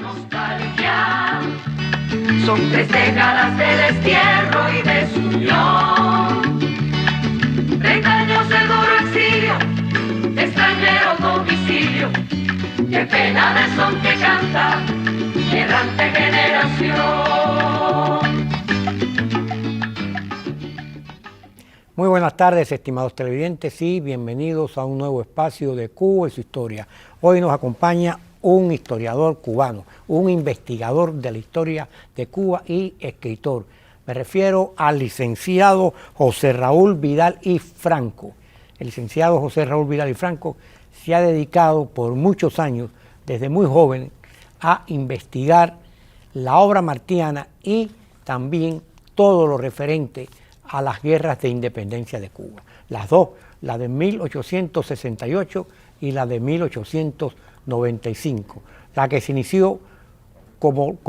nostalgia. Son 3 décadas de destierro y desunión. 30 años de duro exilio, extranjero domicilio. Qué pena de son que canta, errante generación. Muy buenas tardes, estimados televidentes, y bienvenidos a un nuevo espacio de Cuba y su historia. Hoy nos acompaña un historiador cubano, un investigador de la historia de Cuba y escritor. Me refiero al licenciado José Raúl Vidal y Franco. El licenciado José Raúl Vidal y Franco se ha dedicado por muchos años, desde muy joven, a investigar la obra martiana y también todo lo referente a las guerras de independencia de Cuba. Las dos, la de 1868 y la de 1895, la que se inició como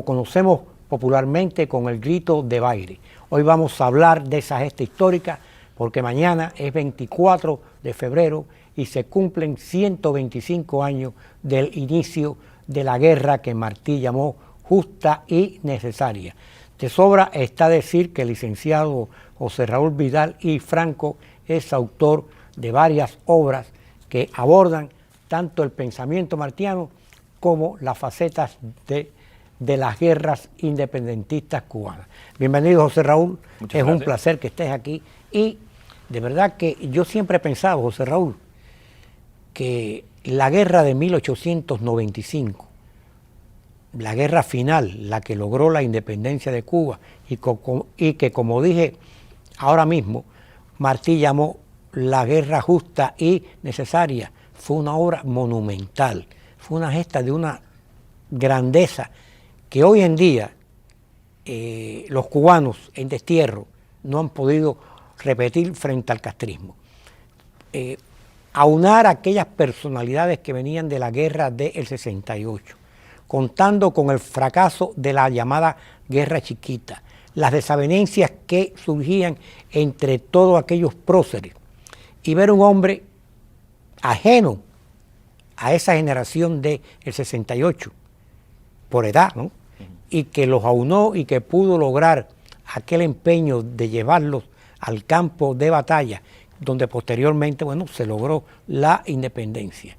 conocemos popularmente con el grito de Baile. Hoy vamos a hablar de esa gesta histórica porque mañana es 24 de febrero y se cumplen 125 años del inicio de la guerra que Martí llamó justa y necesaria. De sobra está decir que el licenciado José Raúl Vidal y Franco es autor de varias obras que abordan tanto el pensamiento martiano como las facetas de las guerras independentistas cubanas. Bienvenido, José Raúl. Muchas gracias. Un placer que estés aquí. Y de verdad que yo siempre he pensado, José Raúl, que la guerra de 1895, la guerra final, la que logró la independencia de Cuba y que, como dije ahora mismo, Martí llamó la guerra justa y necesaria, fue una obra monumental, fue una gesta de una grandeza que hoy en día los cubanos en destierro no han podido repetir frente al castrismo. Aunar a aquellas personalidades que venían de la guerra del 68, contando con el fracaso de la llamada Guerra Chiquita, las desavenencias que surgían entre todos aquellos próceres, y ver un hombre ajeno a esa generación del 68, por edad, ¿no? Y que los aunó y que pudo lograr aquel empeño de llevarlos al campo de batalla, donde posteriormente, bueno, se logró la independencia.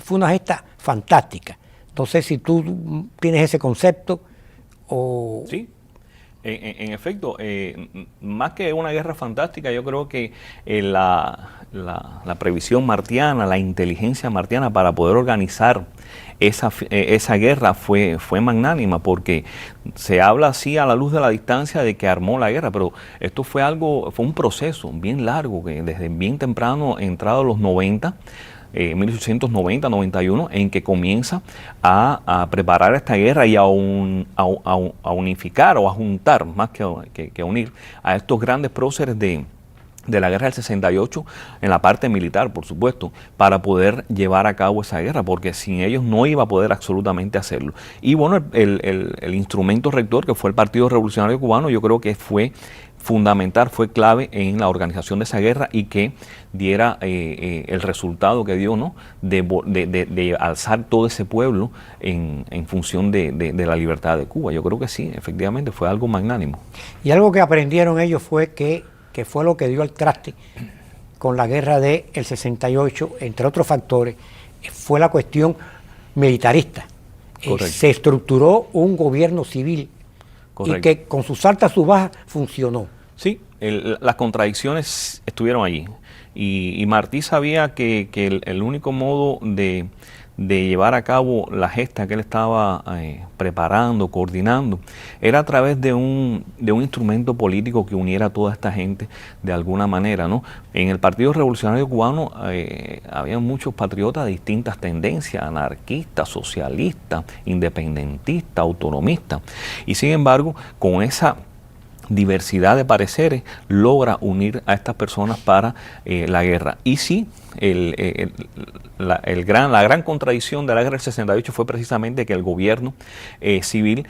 Fue una gesta fantástica. No sé si tú tienes ese concepto o... Sí, en efecto, más que una guerra fantástica, yo creo que la previsión martiana, la inteligencia martiana para poder organizar esa guerra fue magnánima, porque se habla así a la luz de la distancia de que armó la guerra, pero esto fue un proceso bien largo, que desde bien temprano, entrado a los 90, 1890-91, en que comienza a preparar esta guerra y a unificar o a juntar, más que a unir, a estos grandes próceres de la guerra del 68 en la parte militar, por supuesto, para poder llevar a cabo esa guerra, porque sin ellos no iba a poder absolutamente hacerlo. Y bueno, el instrumento rector, que fue el Partido Revolucionario Cubano, yo creo que fue fundamental, fue clave en la organización de esa guerra y que diera el resultado que dio, ¿no? De alzar todo ese pueblo en función de la libertad de Cuba. Yo creo que sí, efectivamente, fue algo magnánimo. Y algo que aprendieron ellos fue que fue lo que dio el traste con la guerra del 68, entre otros factores, fue la cuestión militarista. Se estructuró un gobierno civil. Correcto. Y que con sus altas y sus bajas funcionó. Sí, las contradicciones estuvieron allí. Y Martí sabía que el único modo de llevar a cabo la gesta que él estaba preparando, coordinando, era a través de un instrumento político que uniera a toda esta gente de alguna manera, ¿no? En el Partido Revolucionario Cubano había muchos patriotas de distintas tendencias, anarquistas, socialistas, independentistas, autonomistas, y sin embargo, con esa diversidad de pareceres, logra unir a estas personas para la guerra. Y sí, la gran contradicción de la guerra del 68 fue precisamente que el gobierno civil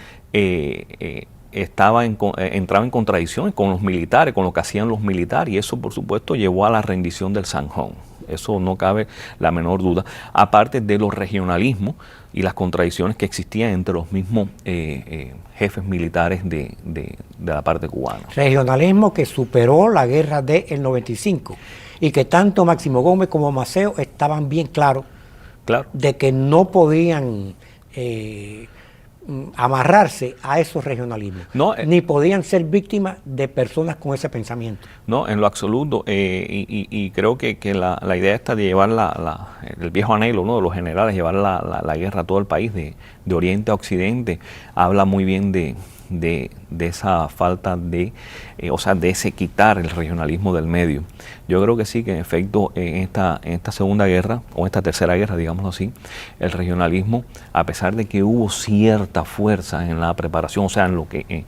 entraba en contradicción con los militares, con lo que hacían los militares, y eso por supuesto llevó a la rendición del Sanjón. Eso no cabe la menor duda, aparte de los regionalismos y las contradicciones que existían entre los mismos jefes militares de la parte cubana. Regionalismo que superó la guerra del 95 y que tanto Máximo Gómez como Maceo estaban bien claros de que no podían amarrarse a esos regionalismos, ni podían ser víctimas de personas con ese pensamiento. No, en lo absoluto, y creo que la idea esta de llevar el viejo anhelo, ¿no?, de los generales, llevar la guerra a todo el país, de Oriente a Occidente, habla muy bien de esa falta de ese quitar el regionalismo del medio. Yo creo que sí, que en efecto en esta segunda guerra, o esta tercera guerra, digámoslo así, el regionalismo, a pesar de que hubo cierta fuerza en la preparación, o sea, en lo que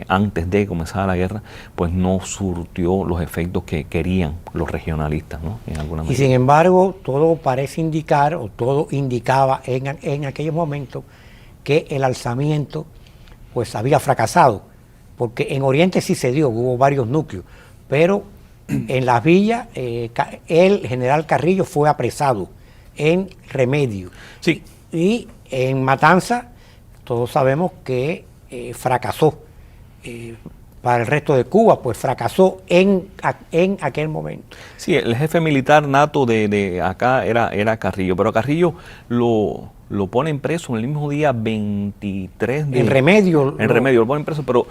antes de comenzar la guerra, pues no surtió los efectos que querían los regionalistas, ¿no?, en alguna medida. Y sin embargo, todo parece indicar, o todo indicaba en aquellos momentos, que el alzamiento pues había fracasado, porque en Oriente sí se dio, hubo varios núcleos, pero en las villas el general Carrillo fue apresado en Remedio. Sí. Y en Matanza todos sabemos que fracasó. Para el resto de Cuba, pues fracasó en aquel momento. Sí, el jefe militar nato de acá era Carrillo, pero a Carrillo lo ponen preso en el mismo día 23 de... En Remedio. En Remedio lo ponen preso, pero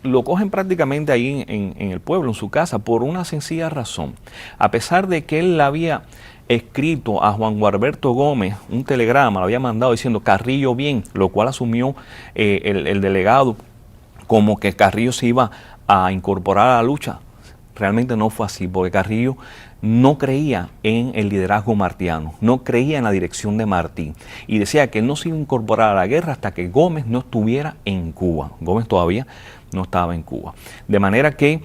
lo cogen prácticamente ahí en el pueblo, en su casa, por una sencilla razón. A pesar de que él le había escrito a Juan Gualberto Gómez un telegrama, lo había mandado diciendo Carrillo bien, lo cual asumió el delegado como que Carrillo se iba a incorporar a la lucha. Realmente no fue así, porque Carrillo no creía en el liderazgo martiano, no creía en la dirección de Martí, y decía que no se iba a incorporar a la guerra hasta que Gómez no estuviera en Cuba. Gómez todavía no estaba en Cuba. De manera que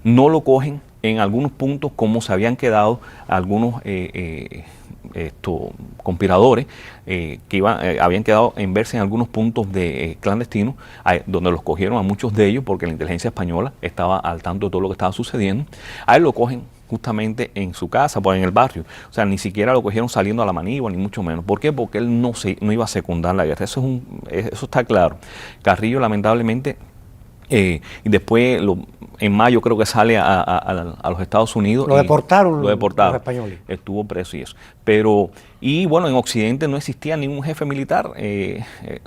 no lo cogen en algunos puntos como se habían quedado algunos conspiradores que habían quedado en verse en algunos puntos de clandestinos, donde los cogieron a muchos de ellos porque la inteligencia española estaba al tanto de todo lo que estaba sucediendo. A él lo cogen justamente en su casa, pues en el barrio. O sea, ni siquiera lo cogieron saliendo a la manigua, ni mucho menos. ¿Por qué? Porque él no iba a secundar la guerra. Eso está claro. Carrillo, lamentablemente, y después en mayo creo que sale a los Estados Unidos. Lo deportaron los españoles. Estuvo preso y eso. Pero, y bueno, en Occidente no existía ningún jefe militar.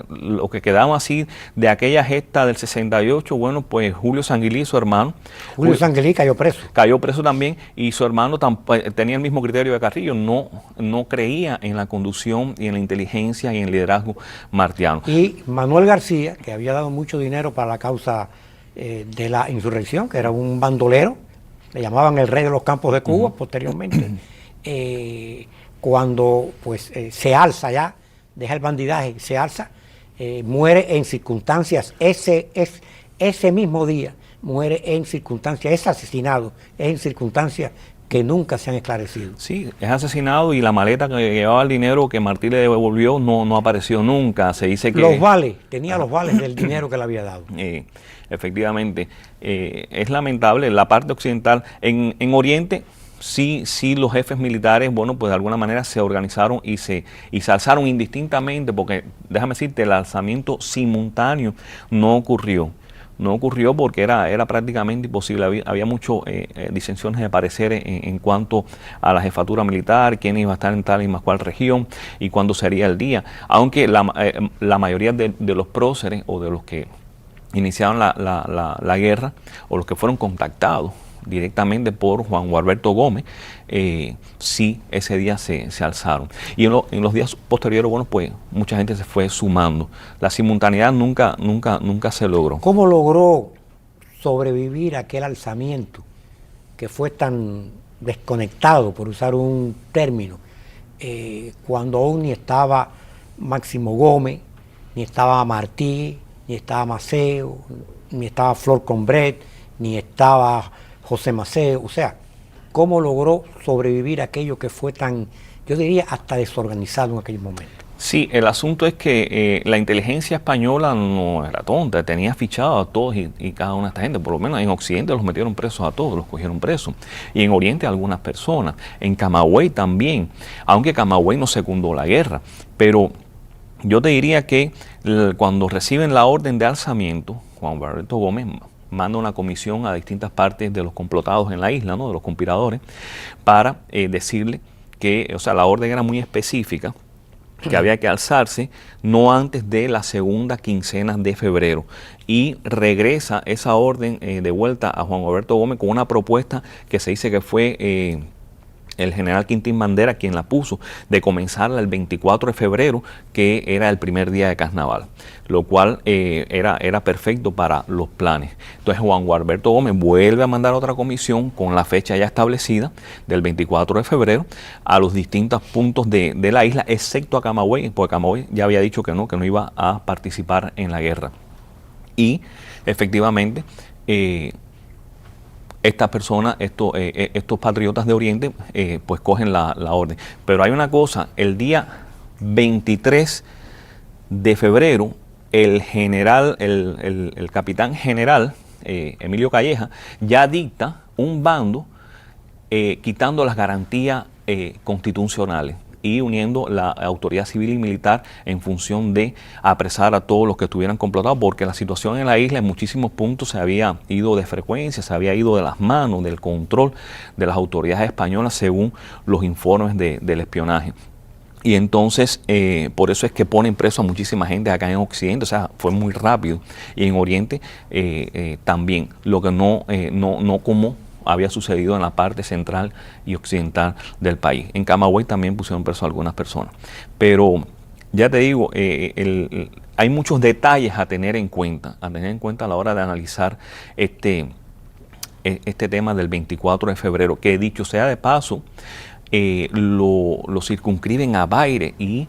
Lo que quedaba así de aquella gesta del 68, bueno, pues Julio Sanguilí, su hermano. Julio Sanguilí cayó preso. Cayó preso también, y su hermano tenía el mismo criterio de Carrillo, no creía en la conducción y en la inteligencia y en el liderazgo martiano. Y Manuel García, que había dado mucho dinero para la causa de la insurrección, que era un bandolero, le llamaban el rey de los campos de Cuba posteriormente, cuando pues se alza ya, deja el bandidaje, se alza, muere en circunstancias, ese mismo día muere en circunstancias, es asesinado en circunstancias que nunca se han esclarecido. Sí, es asesinado, y la maleta que llevaba el dinero que Martí le devolvió no apareció nunca. Se dice que... Los vales, tenía los vales del dinero que le había dado. Efectivamente, es lamentable. La parte occidental, en Oriente, sí los jefes militares, bueno, pues de alguna manera se organizaron y se alzaron indistintamente, porque déjame decirte, el alzamiento simultáneo no ocurrió. No ocurrió porque era prácticamente imposible. Había muchas disensiones de pareceres en cuanto a la jefatura militar, quién iba a estar en tal y más cual región y cuándo sería el día. Aunque la mayoría de los próceres, o de los que iniciaron la guerra, o los que fueron contactados directamente por Juan Gualberto Gómez, sí, ese día se alzaron. Y en los días posteriores, bueno, pues mucha gente se fue sumando. La simultaneidad nunca se logró. ¿Cómo logró sobrevivir aquel alzamiento que fue tan desconectado, por usar un término, cuando aún ni estaba Máximo Gómez, ni estaba Martí, ni estaba Maceo, ni estaba Flor Combret, ni estaba José Maceo? O sea, ¿cómo logró sobrevivir aquello que fue tan, yo diría, hasta desorganizado en aquel momento? Sí, el asunto es que la inteligencia española no era tonta, tenía fichado a todos y cada una de esta gente. Por lo menos en Occidente los metieron presos a todos, los cogieron presos. Y en Oriente a algunas personas. En Camagüey también, aunque Camagüey no secundó la guerra. Pero yo te diría que cuando reciben la orden de alzamiento, Juan Gualberto Gómez manda una comisión a distintas partes de los complotados en la isla, ¿no?, de los conspiradores, para decirle que, o sea, la orden era muy específica, que había que alzarse no antes de la segunda quincena de febrero. Y regresa esa orden de vuelta a Juan Gualberto Gómez con una propuesta que se dice que fue el general Quintín Bandera quien la puso, de comenzarla el 24 de febrero, que era el primer día de carnaval, lo cual era perfecto para los planes. Entonces Juan Gualberto Gómez vuelve a mandar otra comisión con la fecha ya establecida del 24 de febrero a los distintos puntos de la isla, excepto a Camagüey, porque Camagüey ya había dicho que no iba a participar en la guerra. Y efectivamente estas personas, estos patriotas de Oriente, pues cogen la orden. Pero hay una cosa, el día 23 de febrero, el general, el capitán general, Emilio Calleja, ya dicta un bando quitando las garantías constitucionales y uniendo la autoridad civil y militar en función de apresar a todos los que estuvieran complotados, porque la situación en la isla en muchísimos puntos se había ido de frecuencia, se había ido de las manos del control de las autoridades españolas según los informes del espionaje. Y entonces, por eso es que ponen preso a muchísima gente acá en Occidente, o sea, fue muy rápido. Y en Oriente también, lo que no como había sucedido en la parte central y occidental del país. En Camagüey también pusieron preso a algunas personas. Pero ya te digo, hay muchos detalles a tener en cuenta a la hora de analizar este tema del 24 de febrero, que dicho sea de paso, lo circunscriben a Baire y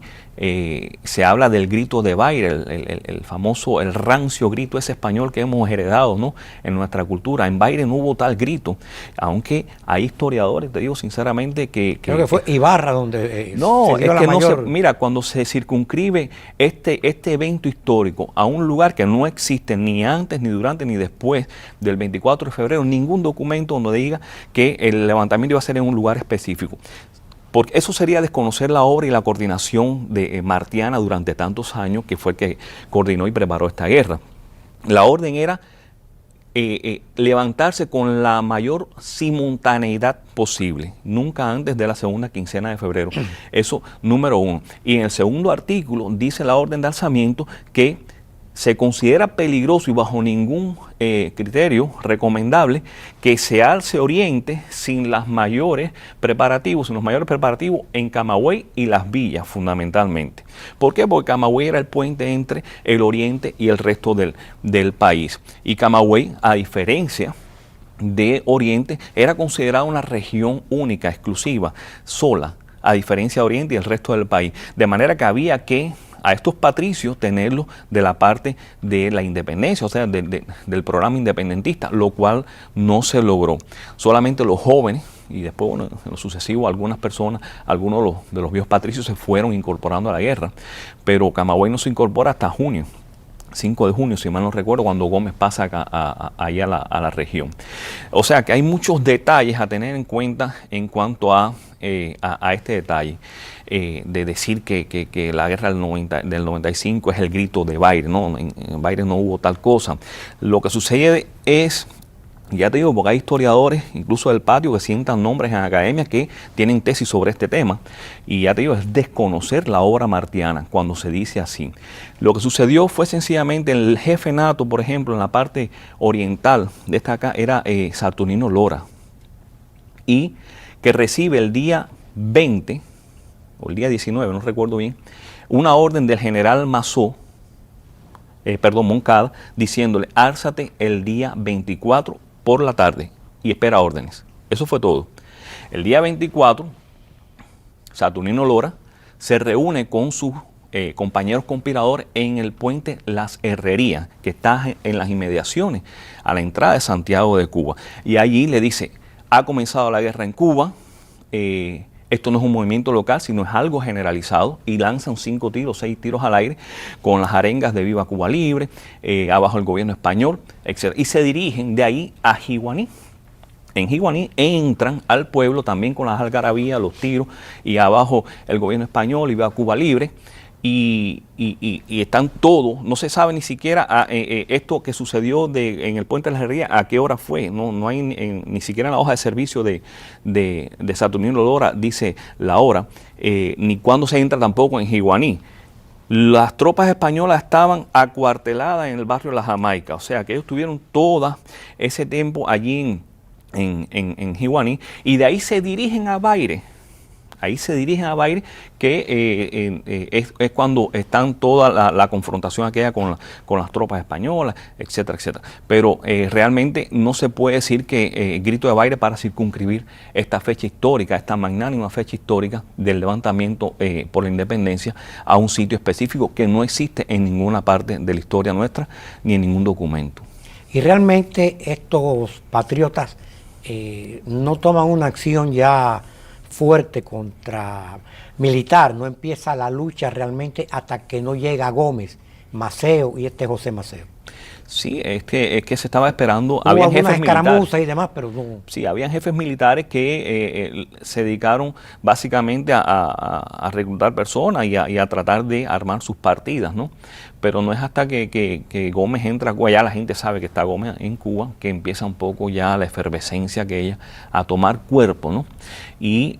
se habla del grito de Baire, el famoso, el rancio grito ese español que hemos heredado, ¿no?, en nuestra cultura. En Baire no hubo tal grito, aunque hay historiadores, te digo sinceramente, creo que fue Ibarra donde no, se dio es que la mayor... mira, cuando se circunscribe este evento histórico a un lugar que no existe ni antes, ni durante, ni después del 24 de febrero, ningún documento donde diga que el levantamiento iba a ser en un lugar específico. Porque eso sería desconocer la obra y la coordinación de Martiana durante tantos años, que fue el que coordinó y preparó esta guerra. La orden era levantarse con la mayor simultaneidad posible, nunca antes de la segunda quincena de febrero. Eso, número uno. Y en el segundo artículo dice la orden de alzamiento que se considera peligroso y bajo ningún criterio recomendable que se alce Oriente sin los mayores preparativos en Camagüey y las villas, fundamentalmente. ¿Por qué? Porque Camagüey era el puente entre el Oriente y el resto del país. Y Camagüey, a diferencia de Oriente, era considerada una región única, exclusiva, sola, a diferencia de Oriente y el resto del país. De manera que había que a estos patricios tenerlos de la parte de la independencia, o sea, del programa independentista, lo cual no se logró. Solamente los jóvenes, y después, bueno, en lo sucesivo, algunas personas, algunos de los viejos patricios se fueron incorporando a la guerra, pero Camagüey no se incorpora hasta junio. 5 de junio, si mal no recuerdo, cuando Gómez pasa allá a la región. O sea que hay muchos detalles a tener en cuenta en cuanto a este detalle de decir que la guerra del 95 es el grito de Baire, ¿no? En Baire no hubo tal cosa. Lo que sucede es, ya te digo, porque hay historiadores, incluso del patio, que sientan nombres en academia que tienen tesis sobre este tema, y ya te digo, es desconocer la obra martiana cuando se dice así. Lo que sucedió fue sencillamente el jefe nato, por ejemplo, en la parte oriental de esta acá, era Saturnino Lora, y que recibe el día 20, o el día 19, no recuerdo bien, una orden del general Moncada, diciéndole, álzate el día 24 por la tarde y espera órdenes. Eso fue todo. El día 24, Saturnino Lora se reúne con sus compañeros conspiradores en el puente Las Herrerías, que está en las inmediaciones a la entrada de Santiago de Cuba. Y allí le dice, ha comenzado la guerra en Cuba, Esto no es un movimiento local, sino es algo generalizado, y lanzan 5 tiros, 6 tiros al aire con las arengas de Viva Cuba Libre, abajo el gobierno español, etc. Y se dirigen de ahí a Jiguaní. En Jiguaní entran al pueblo también con las algarabías, los tiros, y abajo el gobierno español y Viva Cuba Libre. Y están todos, no se sabe ni siquiera esto que sucedió en el Puente de la Herrería, a qué hora fue, no hay ni siquiera en la hoja de servicio de Saturnino Lora dice la hora, ni cuándo se entra tampoco en Jiguaní. Las tropas españolas estaban acuarteladas en el barrio La Jamaica, o sea que ellos tuvieron todo ese tiempo allí en Jiguaní, y de ahí se dirigen a Baire. Ahí se dirigen a Baire, que es cuando están toda la confrontación aquella con las tropas españolas, etcétera, etcétera. Pero realmente no se puede decir que el grito de Baire para circunscribir esta fecha histórica, esta magnánima fecha histórica del levantamiento por la independencia a un sitio específico que no existe en ninguna parte de la historia nuestra ni en ningún documento. Y realmente estos patriotas no toman una acción ya fuerte contra militar, no empieza la lucha realmente hasta que no llega Gómez, Maceo y José Maceo. Sí, es que se estaba esperando. Hubo habían algunas jefes escaramuzas militares y demás, pero no. Sí, habían jefes militares que se dedicaron básicamente a reclutar personas y a tratar de armar sus partidas, ¿no? Pero no es hasta que Gómez entra a Cuba, ya la gente sabe que está Gómez en Cuba, que empieza un poco ya la efervescencia aquella a tomar cuerpo, ¿no? Y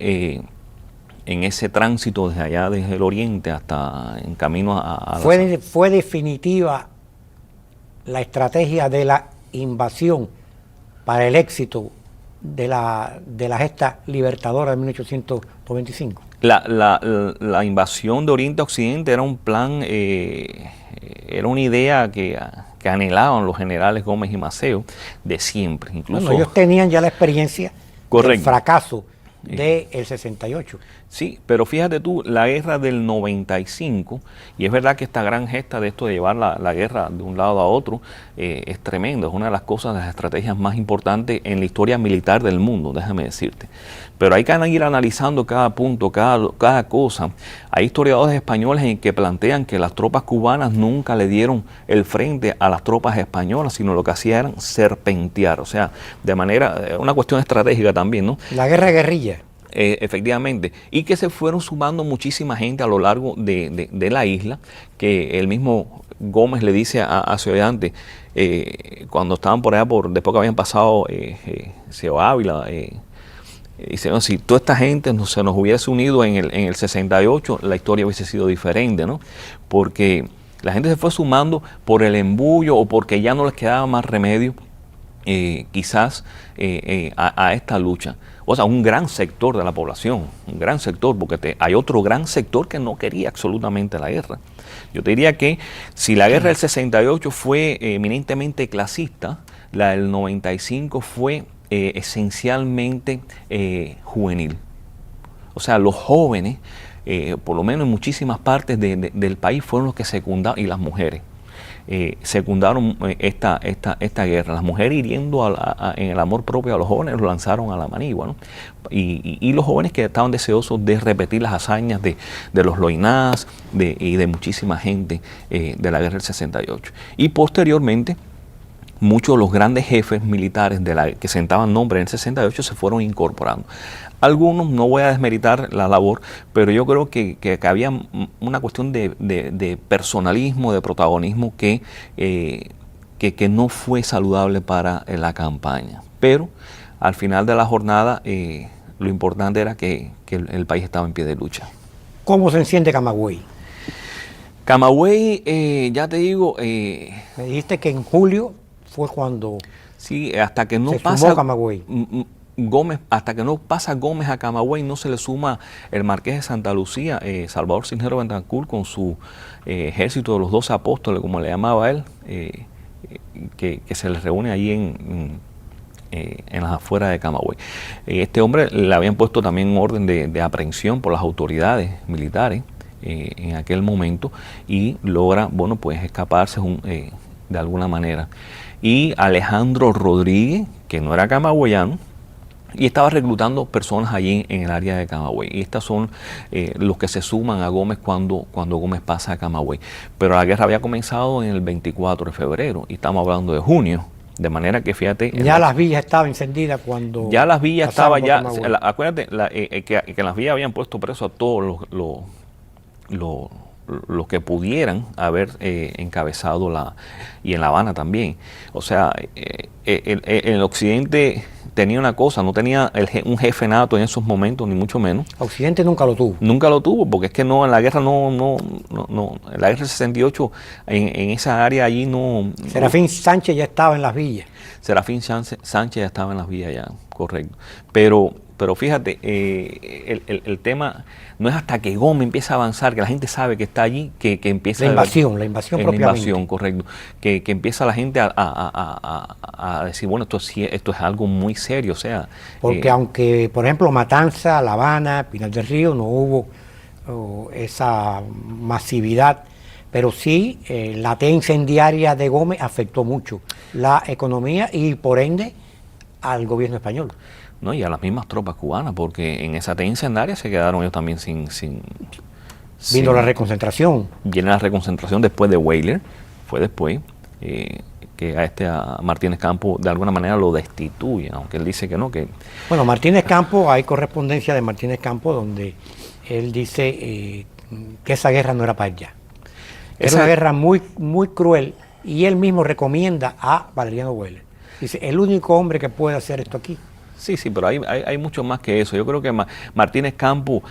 en ese tránsito desde allá, desde el oriente hasta en camino a fue definitiva la estrategia de la invasión para el éxito de la gesta libertadora de 1895. La invasión de Oriente a Occidente era un plan, era una idea que anhelaban los generales Gómez y Maceo de siempre. Incluso, bueno, ellos tenían ya la experiencia del fracaso del 68. Sí, pero fíjate tú, la guerra del 95, y es verdad que esta gran gesta de esto de llevar la guerra de un lado a otro es tremendo, es una de las cosas, de las estrategias más importantes en la historia militar del mundo, déjame decirte. Pero hay que ir analizando cada punto, cada cosa. Hay historiadores españoles en que plantean que las tropas cubanas nunca le dieron el frente a las tropas españolas, sino lo que hacían era serpentear, o sea, de manera, una cuestión estratégica también, ¿no? La guerra de guerrilla. Efectivamente, y que se fueron sumando muchísima gente a lo largo de la isla, que el mismo Gómez le dice a su ayudante, cuando estaban por allá, después que habían pasado Seo Ávila, dice, no, si toda esta gente se nos hubiese unido en el 68, la historia hubiese sido diferente, ¿no? Porque la gente se fue sumando por el embullo o porque ya no les quedaba más remedio, quizás a esta lucha. O sea, un gran sector de la población, un gran sector, porque hay otro gran sector que no quería absolutamente la guerra. Yo te diría que si la guerra del 68 fue eminentemente clasista, la del 95 fue esencialmente juvenil. O sea, los jóvenes, por lo menos en muchísimas partes del país, fueron los que secundaron, y las mujeres. Secundaron esta guerra. Las mujeres hiriendo en el amor propio a los jóvenes, los lanzaron a la manigua, ¿no? Y los jóvenes que estaban deseosos de repetir las hazañas de los Loinás y de muchísima gente de la guerra del 68. Y posteriormente, muchos de los grandes jefes militares que sentaban nombre en el 68 se fueron incorporando. Algunos, no voy a desmeritar la labor, pero yo creo que había una cuestión de personalismo, de protagonismo que no fue saludable para la campaña. Pero al final de la jornada lo importante era que el país estaba en pie de lucha. ¿Cómo se enciende Camagüey? Camagüey, ya te digo... Me dijiste que en julio fue cuando sí, hasta que no se pasa sumó Camagüey. Gómez, hasta que no pasa Gómez a Camagüey, no se le suma el Marqués de Santa Lucía, Salvador Cisneros Bentancur, con su ejército de los 12 apóstoles, como le llamaba él, que se les reúne allí en las afueras de Camagüey. Este hombre le habían puesto también un orden de aprehensión por las autoridades militares en aquel momento, y logra, bueno, pues escaparse de alguna manera. Y Alejandro Rodríguez, que no era camagüeyano, y estaba reclutando personas allí en el área de Camagüey. Y estos son los que se suman a Gómez cuando Gómez pasa a Camagüey. Pero la guerra había comenzado en el 24 de febrero y estamos hablando de junio. De manera que fíjate... Ya las villas estaban encendidas cuando... Ya las villas estaban ya... Acuérdate que en las villas habían puesto preso a todos los que pudieran haber encabezado y en La Habana también. O sea, el occidente tenía una cosa, no tenía un jefe nato en esos momentos, ni mucho menos. Occidente nunca lo tuvo. Nunca lo tuvo, porque es que no, en la guerra en la guerra del 68, en esa área allí no... Serafín Sánchez ya estaba en las villas. Serafín Sánchez ya estaba en las villas ya, correcto. Pero fíjate, el tema no es hasta que Gómez empieza a avanzar, que la gente sabe que está allí, que empieza... La invasión propiamente. La invasión, correcto. Que empieza la gente a decir, bueno, esto es algo muy serio, o sea... Porque aunque, por ejemplo, Matanza, La Habana, Pinar del Río, no hubo esa masividad, pero sí la T incendiaria de Gómez afectó mucho la economía y, por ende, al gobierno español. No, y a las mismas tropas cubanas, porque en esa T incendiaria se quedaron ellos también Vino la reconcentración. Viene la reconcentración después de Weyler, fue después que a Martínez Campos de alguna manera lo destituyen, aunque él dice que no, que... Bueno, Martínez Campos, hay correspondencia de Martínez Campos donde él dice que esa guerra no era para allá. Era una guerra muy, muy cruel y él mismo recomienda a Valeriano Weyler. Dice, el único hombre que puede hacer esto aquí. Sí, pero hay mucho más que eso. Yo creo que Martínez Campos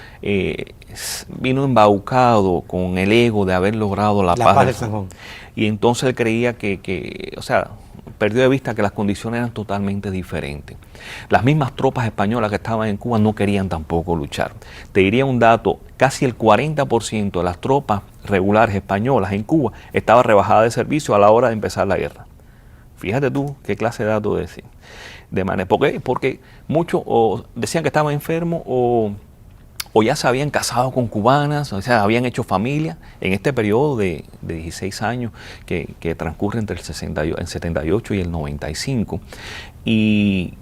vino embaucado con el ego de haber logrado la paz de San Juan. Y entonces él creía o sea, perdió de vista que las condiciones eran totalmente diferentes. Las mismas tropas españolas que estaban en Cuba no querían tampoco luchar. Te diría un dato, casi el 40% de las tropas regulares españolas en Cuba estaba rebajada de servicio a la hora de empezar la guerra. Fíjate tú qué clase de dato decir. De manera, porque muchos decían que estaban enfermos o ya se habían casado con cubanas, o sea, habían hecho familia en este periodo de 16 años que transcurre entre el 78 y el 95. Y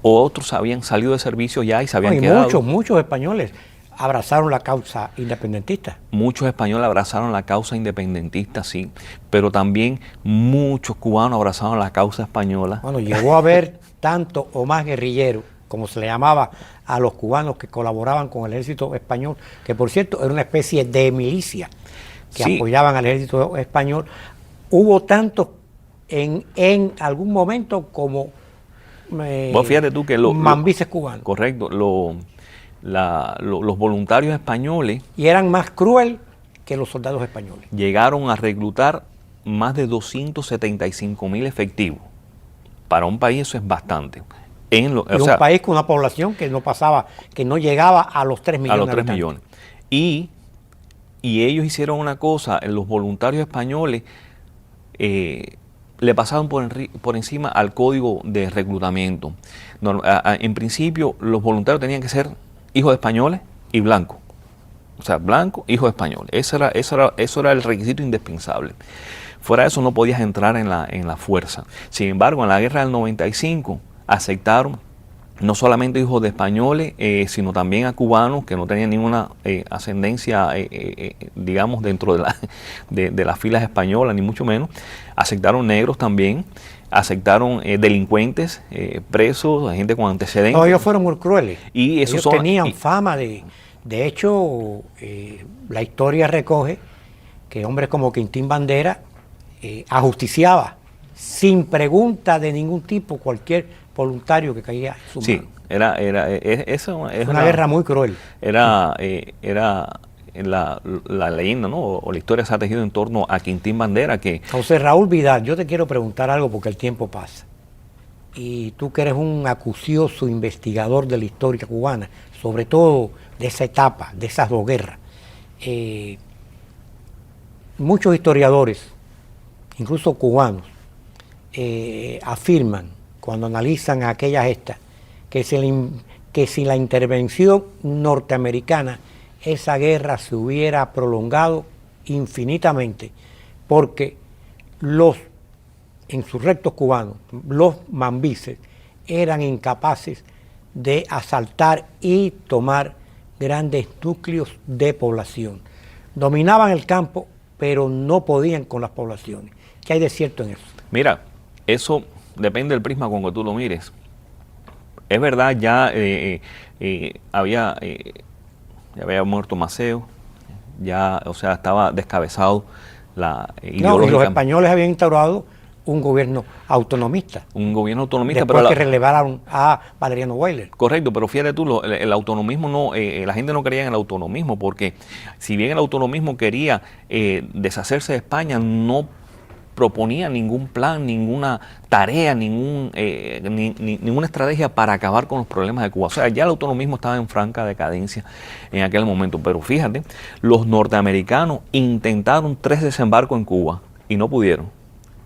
otros habían salido de servicio ya y se habían quedado. Muchos españoles abrazaron la causa independentista. Muchos españoles abrazaron la causa independentista, sí, pero también muchos cubanos abrazaron la causa española. Bueno, llegó a haber tanto o más guerrilleros, como se le llamaba a los cubanos que colaboraban con el ejército español, que por cierto era una especie de milicia que apoyaban al ejército español. Hubo tantos en algún momento como fíjate tú que mambises cubanos. Correcto, los voluntarios españoles... Y eran más cruel que los soldados españoles. Llegaron a reclutar más de 275,000 efectivos. Para un país eso es bastante. Un país con una población que no llegaba a los 3 millones. A los 3 millones. Y ellos hicieron una cosa, los voluntarios españoles le pasaron por encima al código de reclutamiento. En principio, los voluntarios tenían que ser hijos de españoles y blancos. O sea, blanco, hijo de español. Eso era el requisito indispensable. Fuera de eso no podías entrar en la fuerza. Sin embargo, en la guerra del 95 aceptaron no solamente hijos de españoles, sino también a cubanos que no tenían ninguna ascendencia, digamos, dentro de las filas españolas, ni mucho menos. Aceptaron negros también, aceptaron delincuentes, presos, gente con antecedentes. No, ellos fueron muy crueles. Y ellos tenían fama de hecho, la historia recoge que hombres como Quintín Bandera ajusticiaba sin pregunta de ningún tipo cualquier voluntario que caía en su mano. Es una guerra muy cruel. Era la leyenda, ¿no? O la historia se ha tejido en torno a Quintín Bandera. José Raúl Vidal, yo te quiero preguntar algo porque el tiempo pasa. Y tú que eres un acucioso investigador de la historia cubana, sobre todo de esa etapa, de esas dos guerras. Muchos historiadores, incluso cubanos, afirman, cuando analizan aquella gesta, que sin la intervención norteamericana, esa guerra se hubiera prolongado infinitamente, porque los insurrectos cubanos, los mambises, eran incapaces de asaltar y tomar grandes núcleos de población. Dominaban el campo, pero no podían con las poblaciones. ¿Qué hay de cierto en eso? Mira, eso depende del prisma con que tú lo mires. Es verdad, ya había muerto Maceo, ya, o sea, estaba descabezado ideológicamente. Y los españoles habían instaurado un gobierno autonomista. Un gobierno autonomista, después pero que relevaron a Valeriano Weyler. Correcto, pero fíjate tú, el autonomismo no, la gente no creía en el autonomismo, porque si bien el autonomismo quería deshacerse de España, no proponía ningún plan, ninguna tarea, ninguna estrategia para acabar con los problemas de Cuba. O sea, ya el autonomismo estaba en franca decadencia en aquel momento. Pero fíjate, los norteamericanos intentaron 3 desembarcos en Cuba y no pudieron.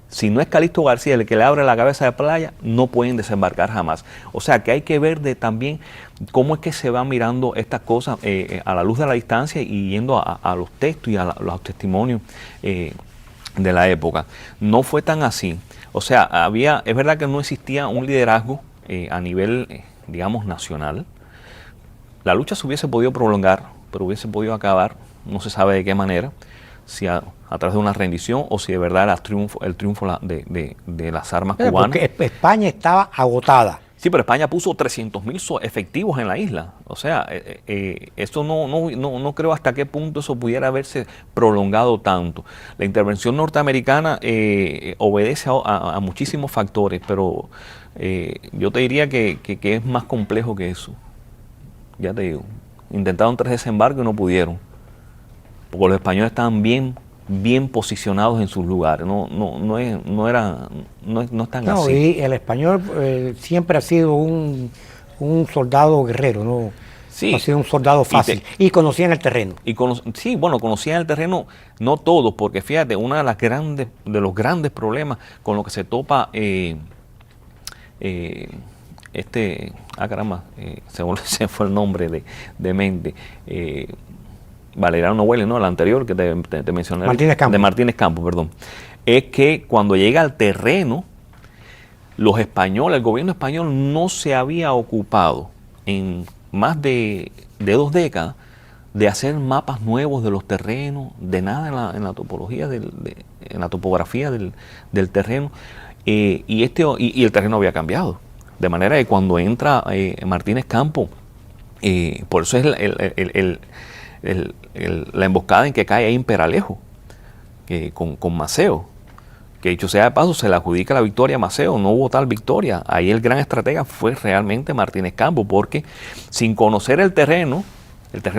Si no es Calixto García el que le abre la cabeza de playa, no pueden desembarcar jamás. O sea que hay que ver también cómo es que se van mirando estas cosas a la luz de la distancia y yendo a los textos y a los testimonios de la época. No fue tan así. O sea, es verdad que no existía un liderazgo a nivel, digamos, nacional. La lucha se hubiese podido prolongar, pero hubiese podido acabar, no se sabe de qué manera, si a través de una rendición o si de verdad era el triunfo de las armas cubanas. Porque España estaba agotada. Sí, pero España puso 300.000 efectivos en la isla. O sea, esto no creo hasta qué punto eso pudiera haberse prolongado tanto. La intervención norteamericana obedece a muchísimos factores, pero yo te diría que es más complejo que eso. Ya te digo, intentaron 3 desembarcos y no pudieron, porque los españoles estaban bien posicionados en sus lugares, no es tan así. Y el español siempre ha sido un soldado guerrero, ¿no? Sí. Ha sido un soldado fácil y conocían el terreno. Sí, bueno, conocían el terreno, no todos, porque fíjate, uno de los grandes problemas con lo que se topa se fue el nombre de mente. Valeriano Weyler, no, el anterior que te mencioné, de Martínez Campos, perdón, es que cuando llega al terreno, los españoles, el gobierno español no se había ocupado en más de 2 décadas de hacer mapas nuevos de los terrenos, de nada en la topología, en la topografía del terreno, y el terreno había cambiado, de manera que cuando entra Martínez Campos, por eso es la emboscada en que cae ahí en Peralejo, con Maceo, que dicho sea de paso se le adjudica la victoria a Maceo, no hubo tal victoria. Ahí el gran estratega fue realmente Martínez Campos, porque sin conocer el terreno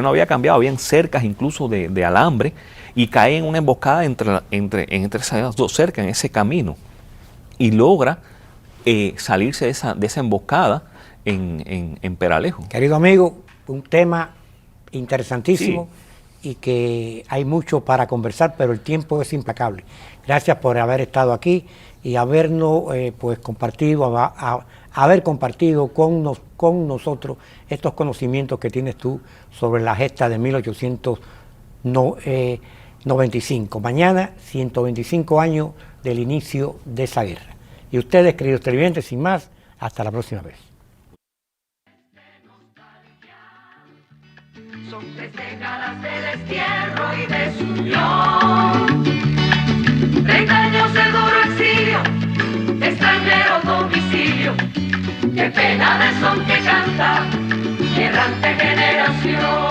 había cambiado, habían cercas incluso de alambre, y cae en una emboscada entre esas 2 cercas, en ese camino, y logra salirse de esa emboscada en Peralejo. Querido amigo, un tema interesantísimo, sí, y que hay mucho para conversar, pero el tiempo es implacable. Gracias por haber estado aquí y habernos compartido, haber compartido con nosotros estos conocimientos que tienes tú sobre la gesta de 1895. Mañana, 125 años del inicio de esa guerra. Y ustedes, queridos televidentes, sin más, hasta la próxima vez. Son 3 décadas de destierro y desunión, 30 años de duro exilio, extranjero domicilio, qué pena de son que canta, mi errante generación.